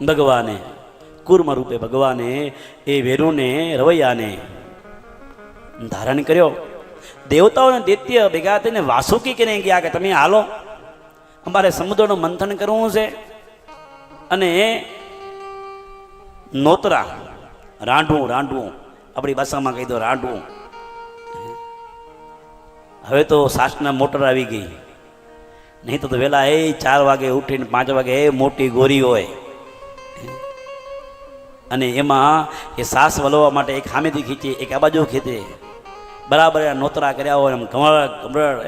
ભગવાને કુર્મ રૂપે ભગવાને એ વેરુને રવૈયાને ધારણ કર્યો. દેવતાઓને દૈત્ય ભેગા થઈને વાસુકી કરીને ગયા કે તમે હાલો, અમારે સમુદ્રનું મંથન કરવું છે. અને નોતરા રાંઢવું રાંઢવું આપણી ભાષામાં કહી દો રાંઢવું. હવે તો સાસના મોટર આવી ગઈ, નહીં તો વહેલા 4 વાગે ઉઠીને 5 વાગે મોટી ગોરી હોય અને એમાં એ સાસ વલવવા માટે એક સામેથી ખીચે એક આ બાજુ ખેંચે. બરાબર નોતરા કર્યા હોય એમ ઘમરડ ઘમરડ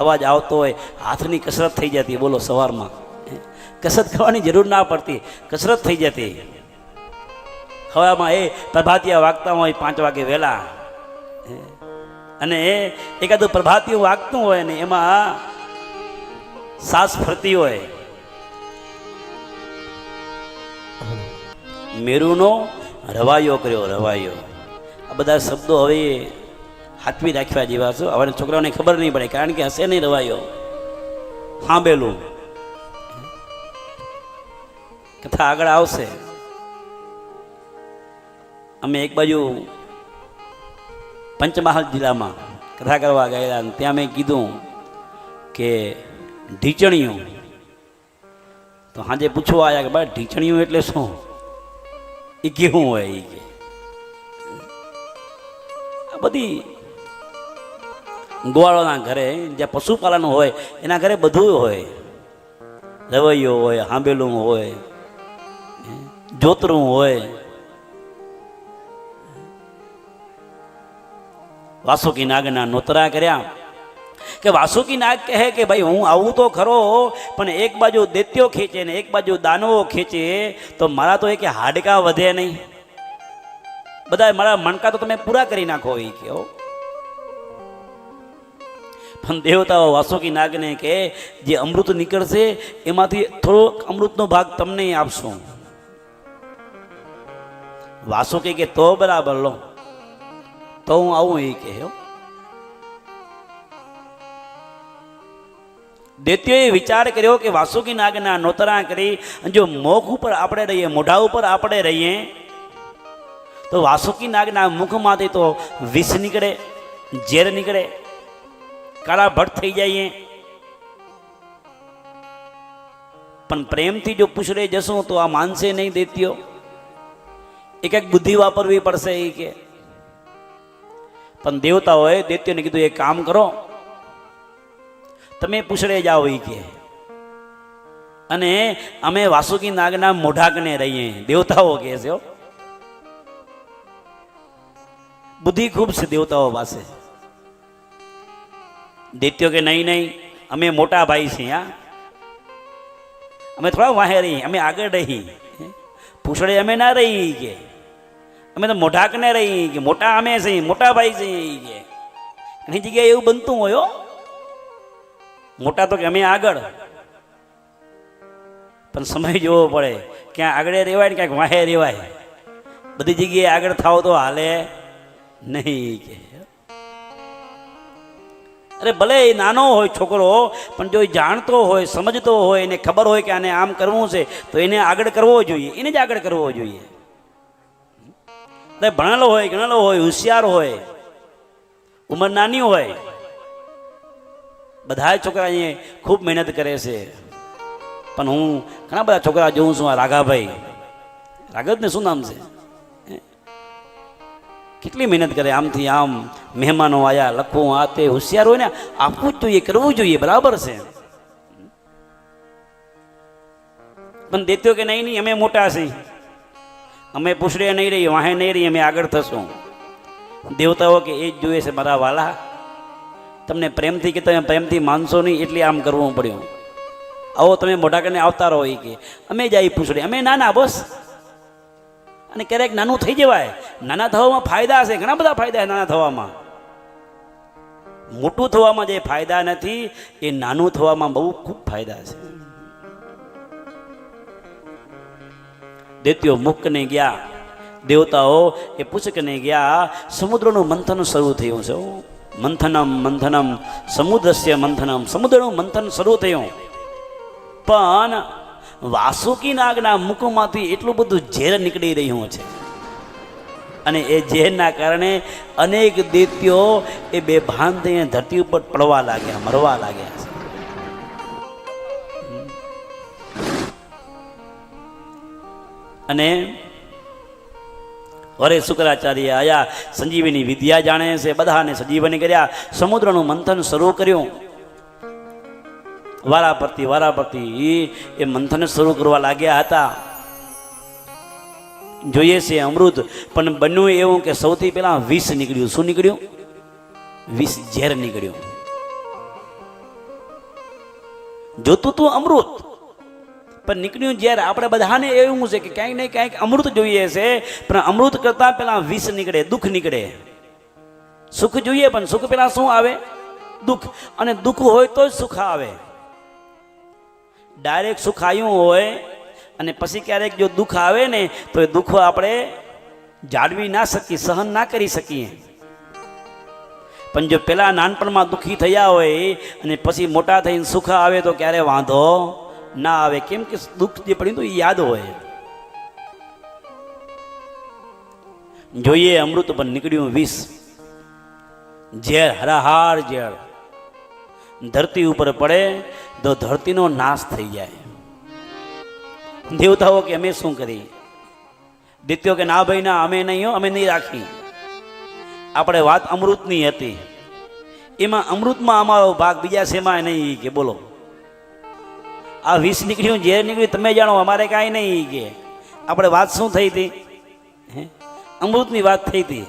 અવાજ આવતો હોય, હાથની કસરત થઈ જતી. બોલો, સવારમાં કસરત કરવાની જરૂર ના પડતી, કસરત થઈ જતી. હવામાં પ્રભાતિયા વાગતા હોય 5 વાગે વહેલા, અને એકાદું પ્રભાતિયું વાગતું હોય ને એમાં સાસ ફરતી હોય. મેરુનો રવાયો કર્યો, રવાયો. આ બધા શબ્દો હવે હાથવી રાખ્યા જેવા છો. હવે છોકરાઓને ખબર નહીં પડે, કારણ કે હશે નહીં રવાયો. સાંભળેલું કથા આગળ આવશે. અમે એક બાજુ પંચમહાલ જિલ્લામાં કથા કરવા ગયેલા, ત્યાં મેં કીધું કે ઢીચણીયું. તો સાંજે પૂછવા આવ્યા કે ભાઈ ઢીચણીયું એટલે શું? એ કેવું હોય? એ કે આ બધી ગોવાળોના ઘરે જ્યાં પશુપાલન હોય એના ઘરે બધું હોય. રવૈયો હોય, હાંભેલું હોય, જોતરું હોય. વાસુકી નાગના નોતરા કર્યા કે વાસુકી નાગ કહે કે ભાઈ હું આવું તો ખરો, પણ એક બાજુ દૈત્યો ખેંચે ને એક બાજુ દાનવો ખેંચે તો મારા તો કે હાડકા વધે નહીં. બધા મારા મણકા તો તમે પૂરા કરી નાખો. એ કહો પણ દેવતાઓ વાસુકી નાગને કે જે અમૃત નીકળશે એમાંથી થોડોક અમૃતનો ભાગ તમને આપશું. વાસુકી કે તો બરાબર, લો તો હું આવું. એ કહે દૈત્યોએ વિચાર કર્યો કે વાસુકી નાગના નોતરા કરી જો મોખ ઉપર આપણે રહીએ, મોઢા ઉપર આપણે રહીએ તો વાસુકી નાગના મુખમાંથી તો વિષ નીકળે, ઝેર નીકળે, કાળા ભટ્ટ થઈ જઈએ. પણ પ્રેમથી જો પૂછડે જશું તો આ માનશે નહીં દૈત્યો. એક એક બુદ્ધિ વાપરવી પડશે. એ કે પણ દેવતાઓએ દૈત્યોને કીધું એક કામ કરો, તમે પૂછડે જાઓ. એ કે અને અમે વાસુકી નાગના મોઢાકને રહીએ. દેવતાઓ કહે છે બુદ્ધિ ખૂબ છે દેવતાઓ પાસે. દૈત્યો કે નહીં નહીં, અમે મોટા ભાઈ છીએ. હા, અમે થોડા વાહે રહી, અમે આગળ રહી. પૂછડે અમે ના રહી કે અમે તો મોઢાકને રહી કે મોટા અમે છીએ, મોટા ભાઈ છીએ. કે ઘણી જગ્યાએ એવું બનતું હોય. મોટા તો કે અમે આગળ, પણ સમય જોવો પડે. ક્યાં આગળ રહેવાય ને ક્યાંક વાહે રહેવાય. બધી જગ્યાએ આગળ થાવ તો હાલે નહીં. કે અરે ભલે એ નાનો હોય છોકરો, પણ જો એ જાણતો હોય, સમજતો હોય, એને ખબર હોય કે આને આમ કરવું છે તો એને આગળ કરવો જોઈએ, એને જ આગળ કરવો જોઈએ. અરે ભણેલો હોય, ગણેલો હોય, હોશિયાર હોય, ઉંમર નાની હોય, બધા છોકરા અહીંયા ખૂબ મહેનત કરે છે. પણ હું ઘણા બધા છોકરા જોઉં છું. આ રાઘાભાઈ, રાઘવને શું નામ છે, કેટલી મહેનત કરે. આમથી આમ મહેમાનો આવ્યા, લખવું, આ તે. હોશિયાર હોય ને આપવું જ જોઈએ, કરવું જોઈએ, બરાબર છે. પણ દૈત્યો કે નહીં નહીં, અમે મોટા છીએ, અમે પૂછડે નહીં રહીએ, વાહે નહીં રહીએ, અમે આગળ થશું. દેવતાઓ કે એ જ જોઈએ છે મારા વાલા, તમને પ્રેમથી કે તમે પ્રેમથી માનશો નહીં એટલે આમ કરવું પડ્યું. આવો તમે મોઢા કરીને આવતા રહો. એ કે અમે જાય પૂછડે, અમે નાના બસ. અને ક્યારેક નાનું થઈ જવાય. નાના થવામાં ફાયદા છે, ઘણા બધા ફાયદા છે નાના થવામાં. મોટું થવામાં જે ફાયદા નથી એ નાનું થવામાં બહુ ખૂબ ફાયદા છે. દૈત્યો મુકને ગયા, દેવતાઓ એ પૂછકને ગયા. સમુદ્રનું મંથન શરૂ થયું છે. મંથનમ મંથનમ સમુદ્રસ્ય મંથનમ, સમુદ્રનું મંથન શરૂ થયું. પણ વાસુકી નાગના મુખમાંથી એટલું બધું ઝેર નીકળી રહ્યું છે અને એ ઝેરના કારણે અનેક દૈત્યો એ બેભાન થઈને ધરતી ઉપર પડવા લાગ્યા, મરવા લાગ્યા છે. અને વરે શુક્રાચાર્ય આયા, સંજીવની વિદ્યા જાણે છે, બધાને સંજીવની કર્યા, સમુદ્રનું મંથન શરૂ કર્યું. વારાફરતી એ મંથન શરૂ કરવા લાગ્યા હતા. જોઈએ છે અમૃત, પણ બન્યું એવું કે સૌથી પહેલા વિષ નીકળ્યું. શું નીકળ્યું? વિષ, ઝેર નીકળ્યું. જોતું તું અમૃત, પણ નીકળ્યું ઝેર. આપણે બધાને એવું છે કે ક્યાંક ને ક્યાંક અમૃત જોઈએ છે, પણ અમૃત કરતા પહેલા વિષ નીકળે, દુઃખ નીકળે. સુખ જોઈએ, પણ સુખ પહેલા શું આવે? દુઃખ. અને દુઃખ હોય તો જ સુખ આવે. ડાયરેક્ટ સુખ આવ્યું હોય અને પછી ક્યારેક જો દુઃખ આવે ને તો એ દુઃખ આપણે જાળવી ના શકીએ, સહન ના કરી શકીએ. પણ જો પેલા નાનપણમાં દુઃખી થયા હોય અને પછી મોટા થઈને સુખ આવે તો ક્યારે વાંધો ના આવે. કેમ કે દુઃખ જે પડ્યું તો એ યાદ હોય. જોઈએ અમૃત, પણ નીકળ્યું વિષ, ઝેર, હરાહાર ઝેર. ધરતી ઉપર પડે તો ધરતીનો નાશ થઈ જાય. દેવતાઓ કે અમે શું કરી? દૈત્યો કે ના ભાઈ ના, અમે નહીં, અમે નહીં રાખી. આપણે વાત અમૃતની હતી, એમાં અમૃતમાં અમારો ભાગ, બીજા શેમાં નહીં. કે બોલો, આ વિષ નીકળ્યું, ઝેર નીકળ્યું, તમે જાણો, અમારે કાંઈ નહીં. કે આપણે વાત શું થઈ હતી? અમૃતની વાત થઈ હતી.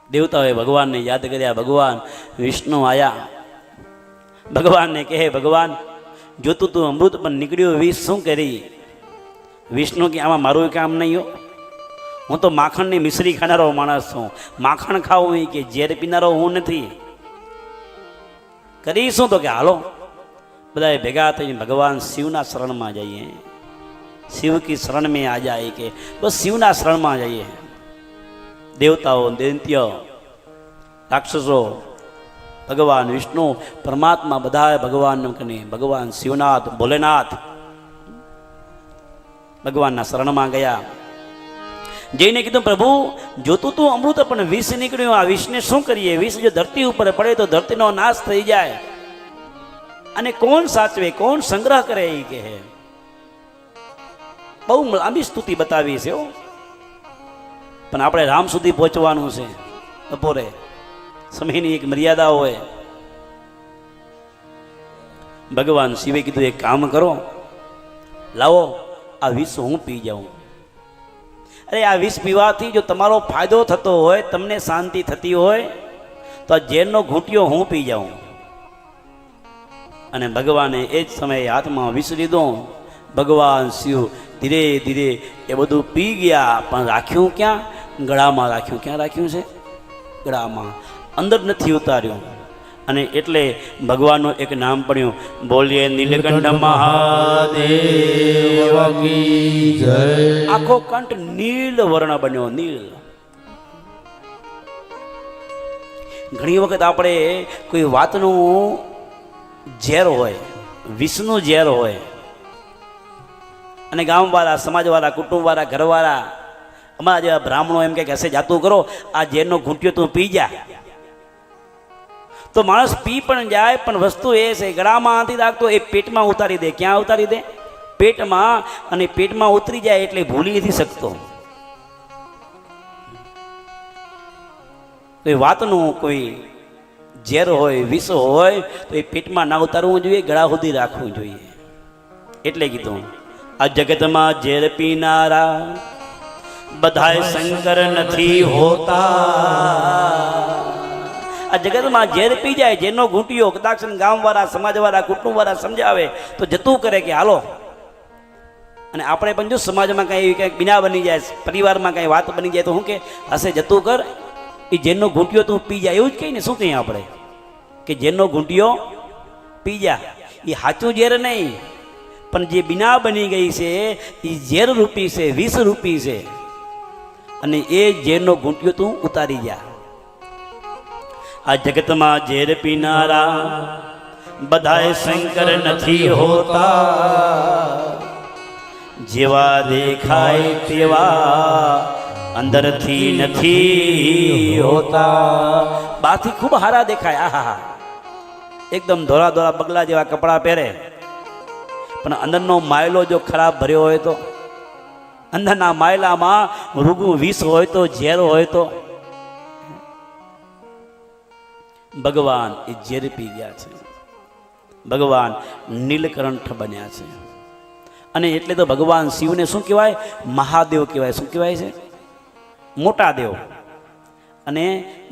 દેવતાઓએ ભગવાનને યાદ કર્યા. ભગવાન વિષ્ણુ આયા, ભગવાનને કહે, ભગવાન જોતું તું અમૃત, પણ નીકળ્યું વિષ, શું કરી? વિષ્ણુ કે આમાં મારું કામ નહીં હો. હું તો માખણની મિશ્રી ખાનારો માણસ છું. માખણ ખાવું એ કે ઝેર પીનારો હું નથી. કરીશું તો કે હાલો બધા ભેગા થઈને ભગવાન શિવના શરણમાં જઈએ. શિવ કી શરણ में आ जाए. કે બસ શિવના શરણમાં જઈએ. દેવતાઓ, દૈત્ય, રાક્ષસો, ભગવાન વિષ્ણુ, પરમાત્મા, બધા ભગવાન કને ભગવાન શિવનાથ, ભોલેનાથ ભગવાનના શરણમાં ગયા. જઈને કીધું, પ્રભુ જોતું તું અમૃત, પણ વિષ નીકળ્યું. આ વિષને શું કરીએ? વિષ જો ધરતી ઉપર પડે તો ધરતીનો નાશ થઈ જાય. અને કોણ સાચવે, કોણ સંગ્રહ કરે? એ કહે. બહુ લાંબી સ્તુતિ બતાવી છે, પણ આપણે રામ સુધી પહોંચવાનું છે. બપોરે સમયની એક મર્યાદા હોય. ભગવાન શિવે કીધું, એક કામ કરો, લાવો આ વિષ હું પી જાઉં. અરે આ વિષ પીવાથી જો તમારો ફાયદો થતો હોય, તમને શાંતિ થતી હોય, તો આ ઝેરનો ઘૂંટિયો હું પી જાઉં. અને ભગવાને એ જ સમયે હાથમાં વિષ લીધો. ભગવાન શિવ ધીરે ધીરે એ બધું પી ગયા, પણ રાખ્યું ક્યાં? ગળામાં રાખ્યું. ક્યાં રાખ્યું છે? ગળામાં, અંદર નથી ઉતાર્યું. અને એટલે ભગવાનનું એક નામ પડ્યું, બોલીએ નીલકંઠ મહાદેવ કી જય. આખો કંઠ નીલ વર્ણ બન્યો, નીલ. ઘણી વખત આપણે કોઈ વાતનું ઝેર હોય, વિષનું ઝેર હોય, અને ગામવાળા, સમાજવાળા, કુટુંબવાળા, ઘરવાળા, અમારા જેવા બ્રાહ્મણો એમ કે હશે જાતું કરો, આ ઝેરનો ઘૂંટિયો તું પી જા. તો માણસ પી પણ જાય, પણ વસ્તુ એ છે ગળામાં નથી રાખતો, એ પેટમાં ઉતારી દે. ક્યાં ઉતારી દે? પેટમાં. અને પેટમાં ઉતરી જાય એટલે ભૂલી નથી શકતો. કોઈ વાતનું કોઈ ઝેર હોય, વિષ હોય, તો એ પેટમાં ના ઉતારવું જોઈએ, ગળા સુધી રાખવું જોઈએ. એટલે કીધું, આ જગતમાં ઝેર પીનારા બધાય શંકર નથી હોતા. આ જગતમાં ઝેર પી જાય, જેનો ઘૂંટિયો કદાચ ગામવાળા, સમાજવાળા, કુટુંબવાળા સમજાવે તો જતું કરે કે હાલો. અને આપણે પણ જો સમાજમાં કાંઈ કંઈક બિના બની જાય, પરિવારમાં કાંઈ વાત બની જાય તો શું કે હશે, જતું કર, એ જેનો ઘૂંટિયો તું પી જાય. એવું જ કહીને શું કહીએ આપણે કે જેનો ઘૂંટિયો પી જા. એ સાચું ઝેર નહીં, પણ જે બિના બની ગઈ છે એ ઝેર રૂપી છે, વિષ રૂપી છે. અને એ ઝેરનો ઘૂંટિયો તું ઉતારી જા. આ જગતમાં ઝેર પીનારા બધાય શંકર નથી હોતા, જેવા દેખાય તેવા અંદરથી નથી હોતા. બહારથી ખૂબ હારા દેખાય, આહા એકદમ ધોળા ધોળા બગલા જેવા કપડાં પહેરે, પણ અંદરનો માયલો જો ખરાબ ભર્યો હોય તો, અંદરના માયલામાં રૂગું વિષ હોય તો, ઝેર હોય તો. ભગવાન એ ઝેર પી ગયા છે, ભગવાન નીલકંઠ બન્યા છે. અને એટલે તો ભગવાન શિવને શું કહેવાય? મહાદેવ કહેવાય. શું કહેવાય છે? મોટા દેવ. અને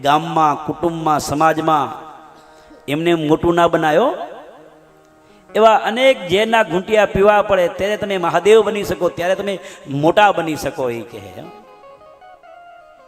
ગામમાં, કુટુંબમાં, સમાજમાં એમને મોટું ના બનાયો. એવા અનેક ઝેરના ઘૂંટિયા પીવા પડે ત્યારે તમે મહાદેવ બની શકો, ત્યારે તમે મોટા બની શકો, એ કહે.